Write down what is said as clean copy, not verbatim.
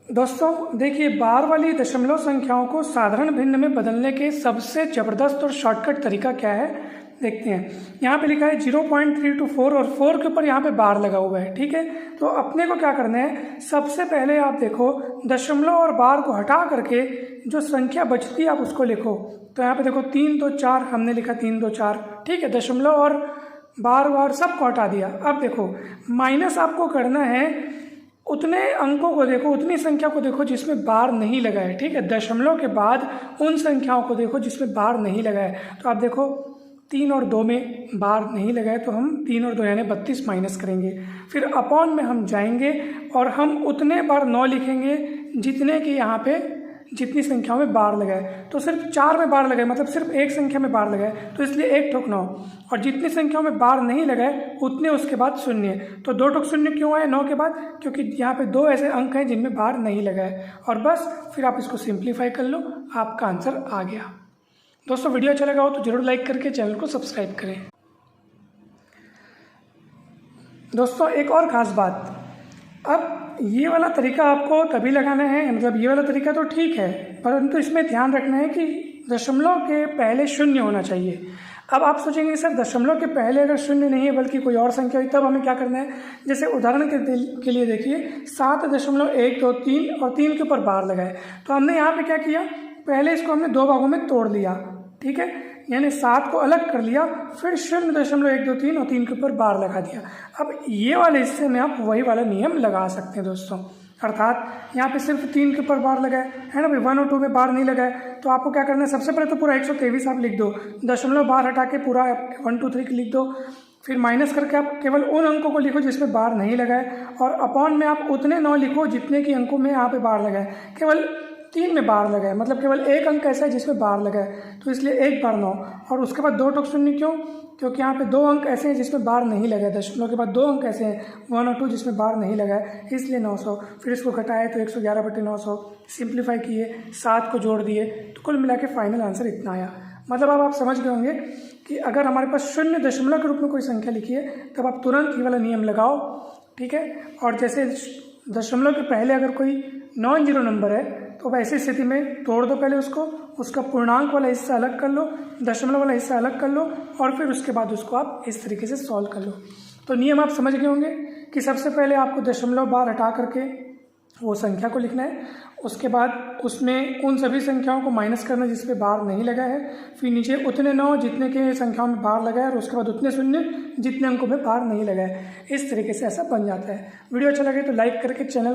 दोस्तों देखिए, बार वाली दशमलव संख्याओं को साधारण भिन्न में बदलने के सबसे ज़बरदस्त और शॉर्टकट तरीका क्या है देखते हैं। यहाँ पे लिखा है 0.324 और 4 के ऊपर यहाँ पे बार लगा हुआ है, ठीक है। तो अपने को क्या करना है, सबसे पहले आप देखो दशमलव और बार को हटा करके जो संख्या बचती है आप उसको लिखो। तो यहाँ पे देखो 3 2 4 हमने लिखा 3 2 4, ठीक है। दशमलव और बार सबको हटा दिया। अब देखो माइनस आपको करना है उतने अंकों को देखो, उतनी संख्या को देखो जिसमें बार नहीं लगा है, ठीक है। दशमलव के बाद उन संख्याओं को देखो जिसमें बार नहीं लगा है। तो आप देखो 3 और 2 में बार नहीं लगा है, तो हम 3 और 2 यानी 32 माइनस करेंगे। फिर अपॉन में हम जाएंगे और हम उतने बार 9 लिखेंगे जितने कि यहाँ पे जितनी संख्याओं में बार लगा है। तो सिर्फ 4 में बार लगा है, मतलब सिर्फ एक संख्या में बार लगा है, तो इसलिए 1 ठोक 9। और जितनी संख्याओं में बार नहीं लगा है उतने उसके बाद शून्य। तो 2 ठोक शून्य क्यों आए 9 के बाद, क्योंकि यहाँ पे 2 ऐसे अंक हैं जिनमें बार नहीं लगा है। और बस फिर आप इसको सिंप्लीफाई कर लो, आपका आंसर आ गया। दोस्तों वीडियो अच्छा लगा हो तो जरूर लाइक करके चैनल को सब्सक्राइब करें। दोस्तों एक और ख़ास बात, अब ये वाला तरीका आपको तभी लगाना है, मतलब ये वाला तरीका तो ठीक है, परंतु इसमें ध्यान रखना है कि दशमलव के पहले शून्य होना चाहिए। अब आप सोचेंगे सर दशमलव के पहले अगर शून्य नहीं है बल्कि कोई और संख्या हुई, तब हमें क्या करना है। जैसे उदाहरण के लिए देखिए 7.123 और 3 के ऊपर बार लगाए। तो हमने यहाँ पे क्या किया, पहले इसको हमने 2 भागों में तोड़ लिया, ठीक है, यानी 7 को अलग कर लिया, फिर 0.123 और 3 के ऊपर बार लगा दिया। अब ये वाले हिस्से में आप वही वाला नियम लगा सकते हैं दोस्तों, अर्थात यहाँ पे सिर्फ 3 के ऊपर बार लगाए है ना भाई, 1 और 2 में बार नहीं लगाए। तो आपको क्या करना है, सबसे पहले तो पूरा 123 आप लिख दो, दशमलव बार हटा के पूरा 1 2 3 लिख दो। फिर माइनस करके आप केवल उन अंकों को लिखो जिसमें बार नहीं लगाए, और अपॉन में आप उतने 9 लिखो जितने की अंकों में यहाँ पे बार लगाए। केवल 3 में बार लगा है, मतलब केवल एक अंक ऐसा है जिसमें बार लगा है, तो इसलिए 1 बार 9। और उसके बाद 2 ठोक शून्य क्यों, क्योंकि यहाँ पे 2 अंक ऐसे हैं जिसमें बार नहीं लगा है। दशमलव के बाद 2 अंक ऐसे हैं 1 और 2 जिसमें बार नहीं लगा है, इसलिए 900। फिर इसको घटाए तो 111/900, सिंप्लीफाई किए, 7 को जोड़ दिए, तो कुल मिला के फाइनल आंसर इतना आया। मतलब अब आप समझ गए होंगे कि अगर हमारे पास शून्य दशमलव के रूप में कोई संख्या लिखी है तब आप तुरंत ये वाला नियम लगाओ, ठीक है। और जैसे दशमलव के पहले अगर कोई नॉन जीरो नंबर है तो ऐसी स्थिति में तोड़ दो पहले उसको, उसका पूर्णांक वाला हिस्सा अलग कर लो, दशमलव वाला हिस्सा अलग कर लो, और फिर उसके बाद उसको आप इस तरीके से सॉल्व कर लो। तो नियम आप समझ गए होंगे कि सबसे पहले आपको दशमलव बार हटा करके वो संख्या को लिखना है, उसके बाद उसमें उन सभी संख्याओं को माइनस करना जिसपे बार नहीं लगा है, फिर नीचे उतने 9 जितने के संख्याओं में बार लगा है, और उसके बाद उतने शून्य जितने अंकों में बार नहीं लगा है। इस तरीके से ऐसा बन जाता है। वीडियो अच्छा लगे तो लाइक करके चैनल